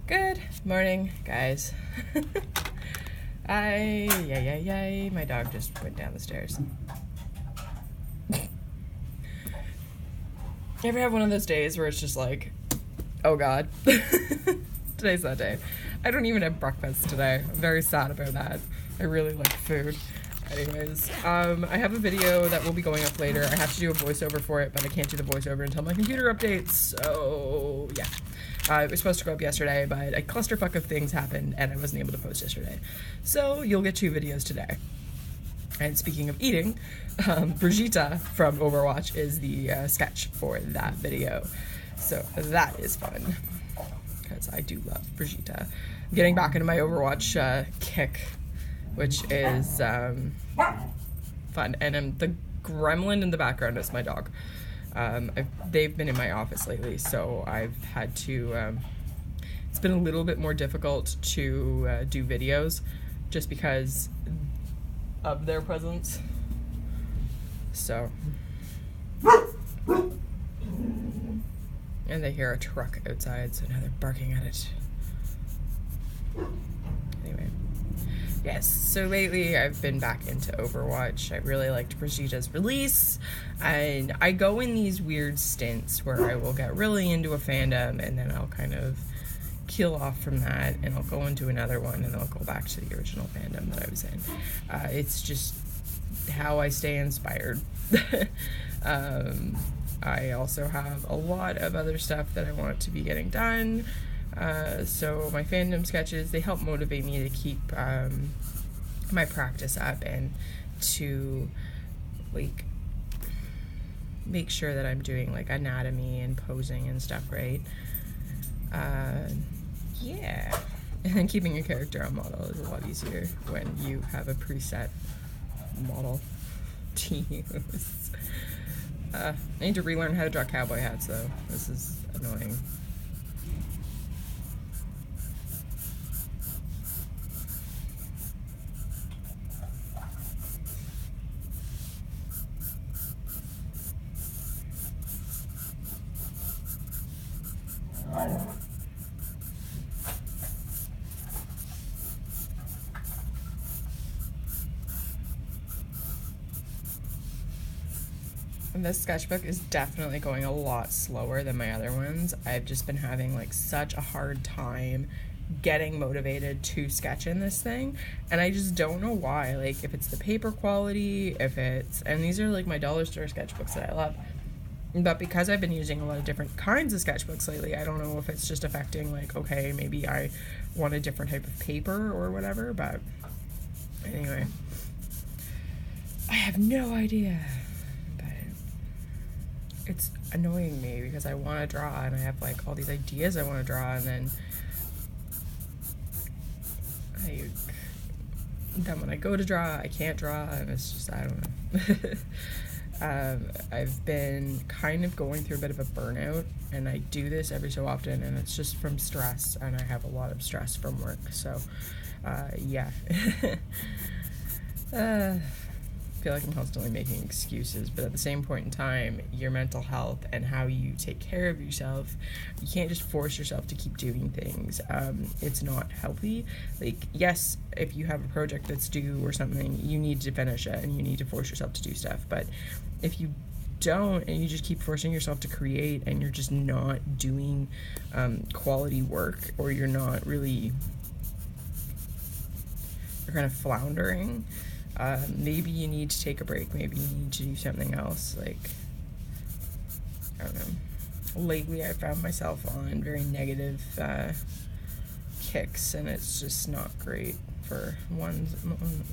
Good morning, guys. Yay, my dog just went down the stairs. You ever have one of those days where it's just like, oh God, today's that day. I don't even have breakfast today. I'm very sad about that. I really like food. Anyways, I have a video that will be going up later. I have to do a voiceover for it, but I can't do the voiceover until my computer updates, so yeah. It was supposed to go up yesterday, but a clusterfuck of things happened, and I wasn't able to post yesterday. So you'll get 2 videos today. And speaking of eating, Brigitte from Overwatch is the sketch for that video. So that is fun, because I do love Brigitte. I'm getting back into my Overwatch kick, which is fun. And the gremlin in the background is my dog. They've been in my office lately, so I've had to, it's been a little bit more difficult to do videos just because of their presence. So, and they hear a truck outside, so now they're barking at it. Anyway. Yes, so lately I've been back into Overwatch. I really liked Brigitte's release, and I go in these weird stints where I will get really into a fandom and then I'll kind of keel off from that and I'll go into another one and I'll go back to the original fandom that I was in. It's just how I stay inspired. I also have a lot of other stuff that I want to be getting done. So my fandom sketches, they help motivate me to keep my practice up and to like make sure that I'm doing like anatomy and posing and stuff right. Yeah, and then keeping a character on model is a lot easier when you have a preset model to use. I need to relearn how to draw cowboy hats though. This is annoying. And this sketchbook is definitely going a lot slower than my other ones. I've just been having like such a hard time getting motivated to sketch in this thing, and I just don't know why. Like if it's the paper quality, if it's, and these are like my dollar store sketchbooks that I love, but because I've been using a lot of different kinds of sketchbooks lately, I don't know if it's just affecting like, okay, maybe I want a different type of paper or whatever, but anyway, I have no idea. It's annoying me because I want to draw and I have like all these ideas I want to draw, and then when I go to draw, I can't draw, and it's just, I don't know. I've been kind of going through a bit of a burnout, and I do this every so often, and it's just from stress, and I have a lot of stress from work, so yeah. I feel like I'm constantly making excuses, but at the same point in time, your mental health and how you take care of yourself, you can't just force yourself to keep doing things. It's not healthy. Like, yes, if you have a project that's due or something, you need to finish it and you need to force yourself to do stuff, but if you don't and you just keep forcing yourself to create and you're just not doing quality work, or you're not really, you're kind of floundering, maybe you need to take a break, maybe you need to do something else. Like, I don't know. Lately I found myself on very negative kicks, and it's just not great for one's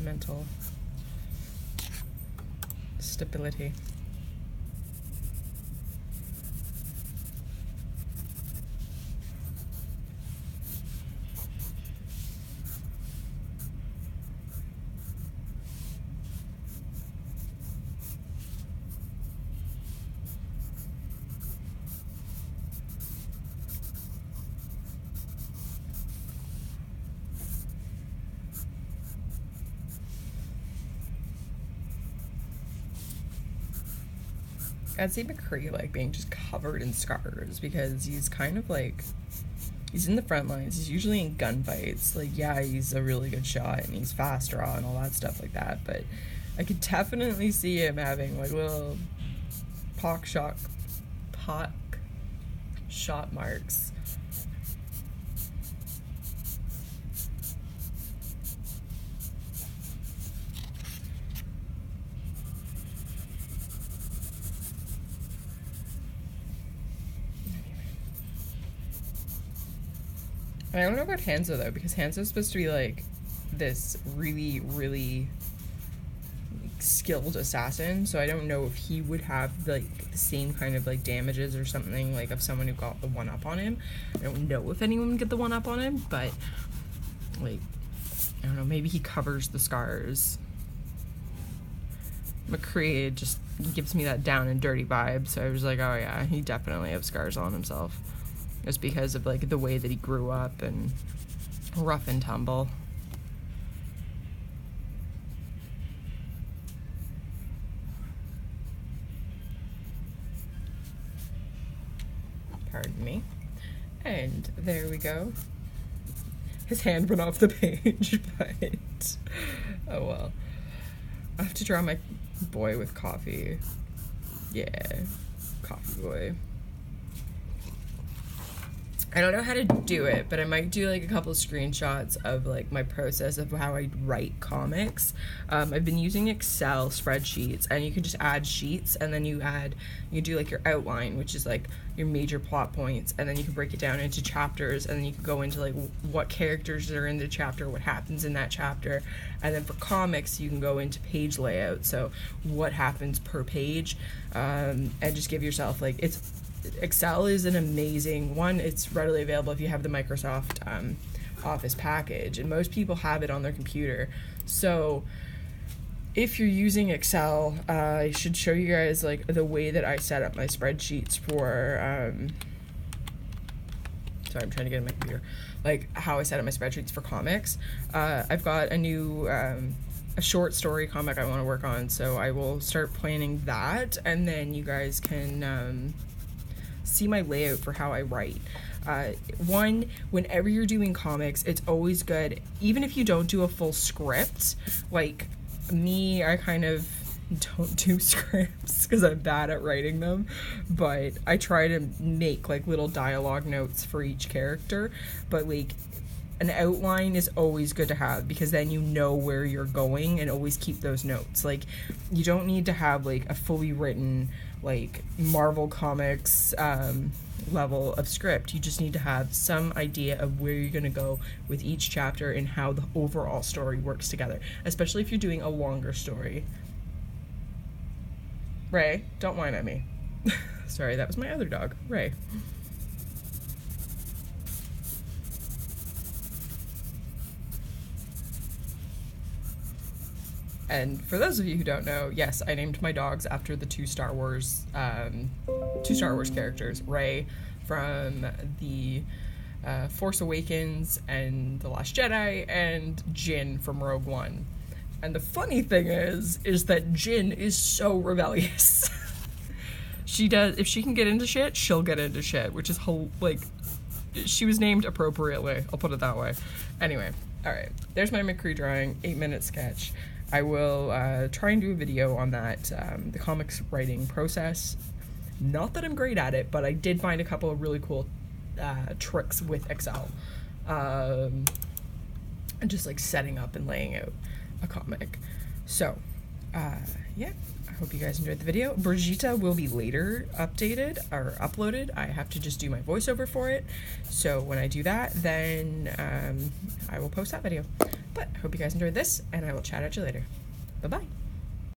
mental stability. I'd see McCree like being just covered in scars because he's kind of like he's in the front lines. He's usually in gunfights. Like, yeah, he's a really good shot and he's fast draw and all that stuff like that. But I could definitely see him having like little pot shot marks. I don't know about Hanzo though, because Hanzo's supposed to be like this really, really skilled assassin, so I don't know if he would have like the same kind of like damages or something like of someone who got the one up on him. I don't know if anyone would get the one up on him, but like, I don't know, maybe he covers the scars. McCree just gives me that down and dirty vibe, so I was like, oh yeah, he definitely has scars on himself. Just because of like the way that he grew up and rough and tumble. Pardon me. And there we go. His hand went off the page, but oh well. I have to draw my boy with coffee. Yeah, coffee boy. I don't know how to do it, but I might do like a couple of screenshots of like my process of how I write comics. I've been using Excel spreadsheets, and you can just add sheets, and then you do like your outline, which is like your major plot points, and then you can break it down into chapters, and then you can go into like what characters are in the chapter, what happens in that chapter, and then for comics you can go into page layout, so what happens per page, and just give yourself like Excel is an amazing one. It's readily available if you have the Microsoft Office package, and most people have it on their computer. So if you're using Excel, I should show you guys like the way that I set up my spreadsheets for sorry, I'm trying to get in my computer, like how I set up my spreadsheets for comics. I've got a new a short story comic I want to work on, so I will start planning that, and then you guys can see my layout for how I write. Whenever you're doing comics, it's always good, even if you don't do a full script, like me, I kind of don't do scripts because I'm bad at writing them, but I try to make like little dialogue notes for each character, but like an outline is always good to have, because then you know where you're going, and always keep those notes. Like, you don't need to have like a fully written like Marvel Comics level of script. You just need to have some idea of where you're gonna go with each chapter and how the overall story works together, especially if you're doing a longer story. Ray, don't whine at me. Sorry, that was my other dog, Ray. And for those of you who don't know, yes, I named my dogs after the two Star Wars characters, Rey from the Force Awakens and The Last Jedi, and Jin from Rogue One. And the funny thing is that Jin is so rebellious. If she can get into shit, she'll get into shit, which is like, she was named appropriately, I'll put it that way. Anyway, alright, there's my McCree drawing, 8-minute sketch. I will try and do a video on that, the comics writing process. Not that I'm great at it, but I did find a couple of really cool tricks with Excel. And just like setting up and laying out a comic. So, yeah, I hope you guys enjoyed the video. Brigitte will be later uploaded. I have to just do my voiceover for it. So when I do that, then I will post that video. But I hope you guys enjoyed this, and I will chat at you later. Bye-bye.